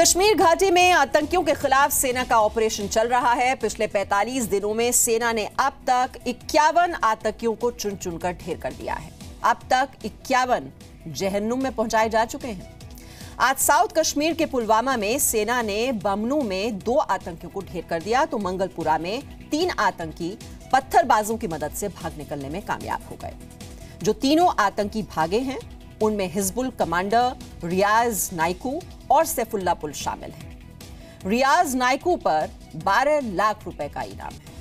कश्मीर घाटी में आतंकियों के खिलाफ सेना का ऑपरेशन चल रहा है। पिछले 45 दिनों में सेना ने अब तक 51 आतंकियों को चुन चुनकर ढेर कर दिया है। अब तक 51 जहन्नुम में पहुंचाए जा चुके हैं। आज साउथ कश्मीर के पुलवामा में सेना ने बमनू में 2 आतंकियों को ढेर कर दिया तो मंगलपुरा में 3 आतंकी पत्थरबाजों की मदद से भाग निकलने में कामयाब हो गए। जो तीनों आतंकी भागे हैं उनमें हिजबुल कमांडर रियाज नाइकू और सैफुल्ला पुल शामिल हैं। रियाज नाइकू पर 12 लाख रुपए का इनाम है।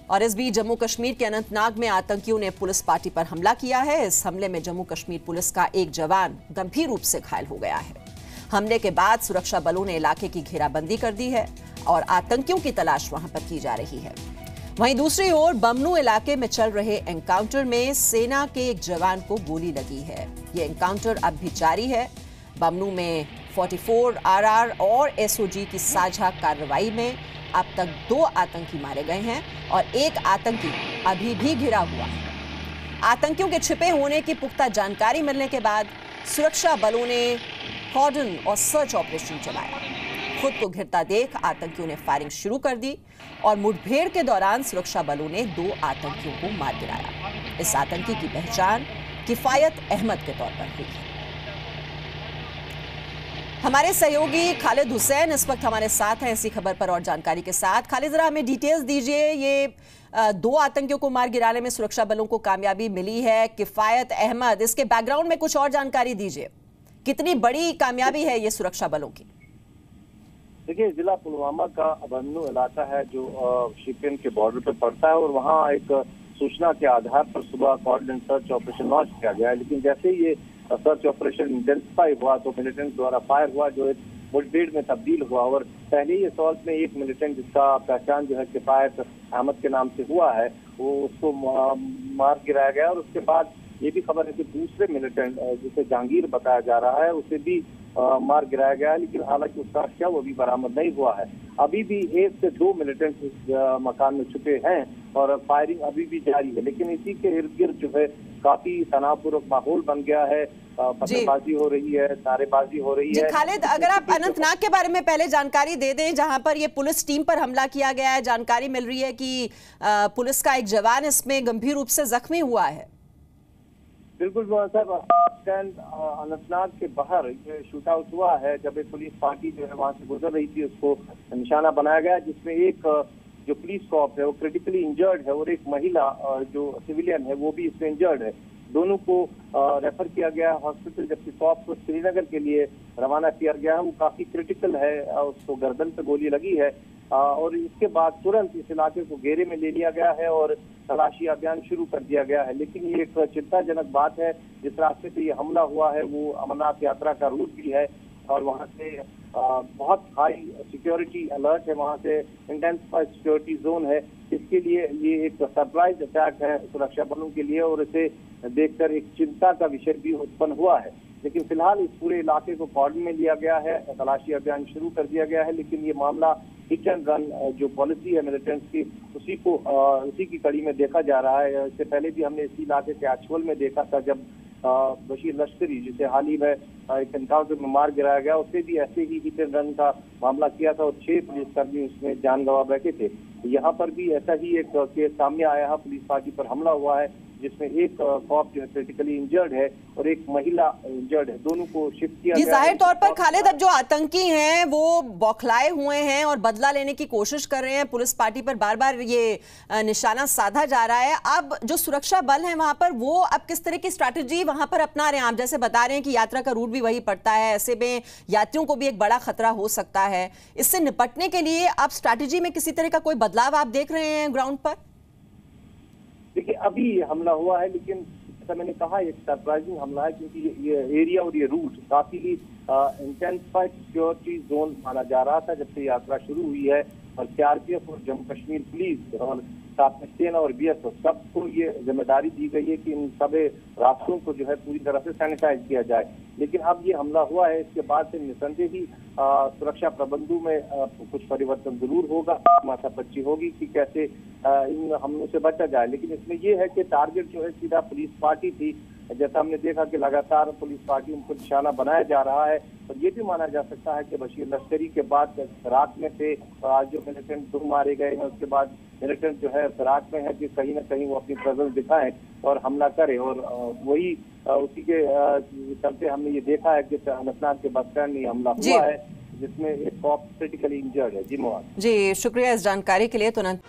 और इस बीच जम्मू कश्मीर के अनंतनाग में आतंकियों ने पुलिस पार्टी पर हमला किया है। इस हमले में जम्मू कश्मीर पुलिस का एक जवान गंभीर रूप से घायल हो गया है। हमले के बाद सुरक्षा बलों ने इलाके की घेराबंदी कर दी है और आतंकियों की तलाश वहां पर की जा रही है। वहीं दूसरी ओर बमनू इलाके में चल रहे एनकाउंटर में सेना के एक जवान को गोली लगी है। यह एनकाउंटर अब भी जारी है। बमनू में 44 RR और SOG की साझा कार्रवाई में अब तक 2 आतंकी मारे गए हैं और एक आतंकी अभी भी घिरा हुआ है। आतंकियों के छिपे होने की पुख्ता जानकारी मिलने के बाद सुरक्षा बलों ने कॉर्डन और सर्च ऑपरेशन चलाया। खुद को घिरता देख आतंकियों ने फायरिंग शुरू कर दी और मुठभेड़ के दौरान सुरक्षा बलों ने 2 आतंकियों को मार गिराया। इस आतंकी की पहचान किफायत अहमद के तौर पर हुई है। हमारे सहयोगी खालिद हुसैन इस वक्त हमारे साथ हैं इसी खबर पर और जानकारी के साथ। खालिद, जरा हमें डिटेल्स दीजिए। ये 2 आतंकियों को मार गिराने में सुरक्षा बलों को कामयाबी मिली है। किफायत अहमद, इसके बैकग्राउंड में कुछ और जानकारी दीजिए। कितनी बड़ी कामयाबी है ये सुरक्षा बलों की? देखिए, जिला पुलवामा का बमनू इलाका है जो शिपियन के बॉर्डर पर पड़ता है और वहाँ एक सूचना के आधार पर सुबह कॉर्डन सर्च ऑपरेशन लॉन्च किया गया है। लेकिन जैसे ही ये सर्च ऑपरेशन इंटेंसिफाई हुआ तो मिलिटेंट द्वारा फायर हुआ जो एक मुठभेड़ में तब्दील हुआ और पहले ही असॉल्ट में एक मिलिटेंट जिसका पहचान जो है किफायत अहमद के नाम से हुआ है वो उसको मार गिराया गया। और उसके बाद ये भी खबर है कि दूसरे मिलिटेंट जिसे जहांगीर बताया जा रहा है उसे भी मार गिराया गया है। लेकिन हालांकि उसका शव अभी बरामद नहीं हुआ है। अभी भी 1 से 2 मिलिटेंट इस मकान में छुपे हैं और फायरिंग अभी भी जारी है। लेकिन इसी के इर्द गिर्द जो है काफी तनावपूर्ण माहौल बन गया है। पत्थरबाजी हो रही है, नारेबाजी हो रही है। खालिद, अगर आप अनंतनाग के बारे में पहले जानकारी दे दें, जहां पर ये पुलिस टीम पर हमला किया गया है। जानकारी मिल रही है कि पुलिस का एक जवान इसमें गंभीर रूप से जख्मी हुआ है। बिल्कुल साहब, अनंतनाग के बाहर ये शूट आउट हुआ है जब एक पुलिस पार्टी जो है वहां से गुजर रही थी उसको निशाना बनाया गया जिसमें एक जो पुलिस कॉप है वो क्रिटिकली इंजर्ड है और एक महिला जो सिविलियन है वो भी इसमें इंजर्ड है। दोनों को रेफर किया गया हॉस्पिटल, जबकि कॉप को श्रीनगर के लिए रवाना किया गया है। वो काफी क्रिटिकल है, उसको गर्दन पे गोली लगी है और इसके बाद तुरंत इस इलाके को घेरे में ले लिया गया है और तलाशी अभियान शुरू कर दिया गया है। लेकिन ये एक चिंताजनक बात है, जिस रास्ते से ये हमला हुआ है वो अमरनाथ यात्रा का रूट भी है और वहाँ से बहुत हाई सिक्योरिटी अलर्ट है, वहाँ से इंटेंसिफाइड सिक्योरिटी जोन है। इसके लिए ये एक सरप्राइज अटैक है सुरक्षा बलों के लिए और इसे देखकर एक चिंता का विषय भी उत्पन्न हुआ है। लेकिन फिलहाल इस पूरे इलाके को कॉर्डन में लिया गया है, तलाशी अभियान शुरू कर दिया गया है। लेकिन ये मामला हिट एंड रन जो पॉलिसी है मिलिटेंट्स की उसी की कड़ी में देखा जा रहा है। इससे पहले भी हमने इसी इलाके के आचवल में देखा था जब बशीर लश्करी जिसे हाल ही में एक एनकाउंटर में मार गिराया गया, उससे भी ऐसे ही हिट एंड रन का मामला किया था और 6 पुलिसकर्मी उसमें जान गंवा बैठे थे। यहाँ पर भी ऐसा ही एक केस सामने आया है, पुलिस पार्टी पर हमला हुआ है जिसमें एक कॉप जो है क्रिटिकली इंजर्ड है और एक महिला इंजर्ड है। दोनों को शिफ्ट किया गया। जाहिर तौर पर खालिद, अब जो आतंकी हैं वो बौखलाए हुए हैं और बदला लेने की कोशिश कर रहे हैं। पुलिस पार्टी पर बार बार ये निशाना साधा जा रहा है। अब जो सुरक्षा बल हैं वहां पर वो अब किस तरह की स्ट्रैटेजी वहां पर अपना रहे हैं? आप जैसे बता रहे हैं कि यात्रा का रूट भी वही पड़ता है, ऐसे में यात्रियों को भी एक बड़ा खतरा हो सकता है। इससे निपटने के लिए अब स्ट्रैटेजी में किसी तरह का कोई बदलाव आप देख रहे हैं ग्राउंड पर? देखिए, अभी हमला हुआ है लेकिन जैसा मैंने कहा एक सरप्राइजिंग हमला है क्योंकि ये एरिया और ये रूट काफी इंटेंसिफाइड सिक्योरिटी जोन माना जा रहा था जब से यात्रा शुरू हुई है। और CRPF और जम्मू कश्मीर पुलिस और साथ में सेना और BSF सबको ये जिम्मेदारी दी गई है कि इन सभी रास्तों को जो है पूरी तरह से सैनिटाइज किया जाए। लेकिन अब ये हमला हुआ है, इसके बाद से निसंदेह ही सुरक्षा प्रबंधों में कुछ परिवर्तन जरूर होगा। माथापच्ची होगी कि कैसे इन हमलों से बचा जाए। लेकिन इसमें यह है कि टारगेट जो है सीधा पुलिस पार्टी थी जैसा हमने देखा कि लगातार पुलिस पार्टी उनको निशाना बनाया जा रहा है। और ये भी माना जा सकता है कि बशीर लश्करी के बाद फिराक में थे, आज जो मिलिटेंट 2 मारे गए हैं उसके बाद मिलिटेंट जो है फिराक में है कि कहीं ना कहीं वो अपनी प्रेजेंस दिखाएं और हमला करें। और वही उसी के चलते हमने ये देखा है कि अनंतनाग के बस स्टैंड में हमला हुआ है, जिसमें एक कॉप क्रिटिकली इंजर्ड है। जी मोहन। जी शुक्रिया इस जानकारी के लिए। तुरंत